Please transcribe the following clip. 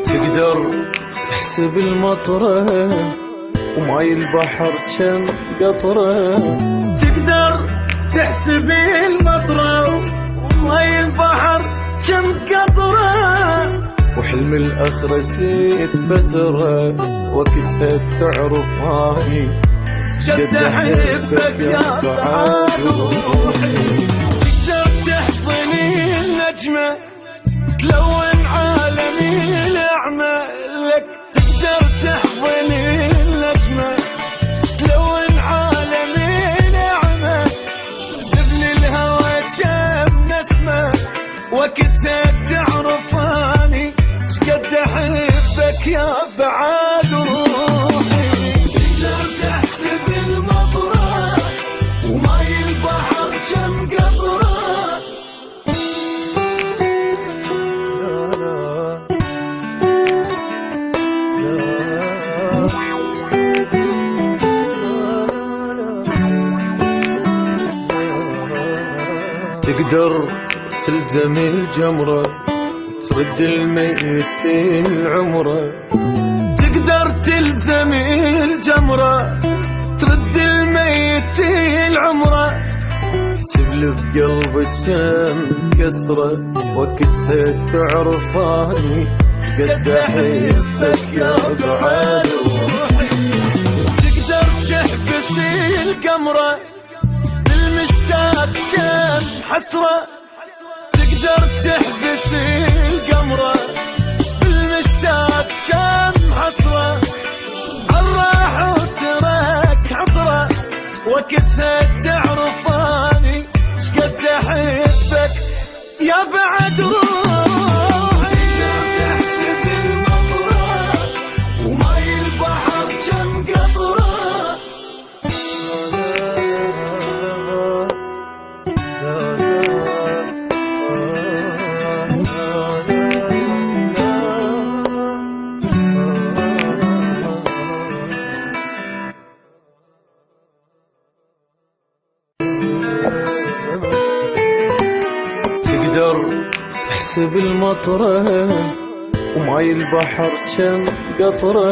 تقدر تحسب المطرة وماي البحر كم قطرة. تقدر تحسب المطرة وماي البحر كم قطرة. وحلم الآخرة سيت بسرة وقتها تعرف هاني قد أحبك يا سعاد روحي. تقدر تحضني النجمة تلون عالمي الأعمى لك. تقدر تحضني النجمة تلون عالمي الأعمى. تبني الهوى كم نسمة وقتها تعرف اني شقد احبك يا بعاد روحي. تقدر تحسب المطرة وماي البحر كم قطرة. تقدر تلزم الجمرة ترد الميتين عمره. تقدر تلزم الجمرة ترد الميتين عمره. سبل في قلبك كم كسرة وقتها تعرف اني قد احبك يا بعاد روحي. تقدر تحبس القمرة بالمشتاق كم حسرة. تقدر تحبس القمرة بالمشتاق كم حسرة. الراح وترك حسرة وقتها تعرف اني شقد احبك يا بعد روحي. تقدر تحسب المطرة وماي البحر كم قطرة. تقدر تحسب المطرة وماي البحر كم قطرة.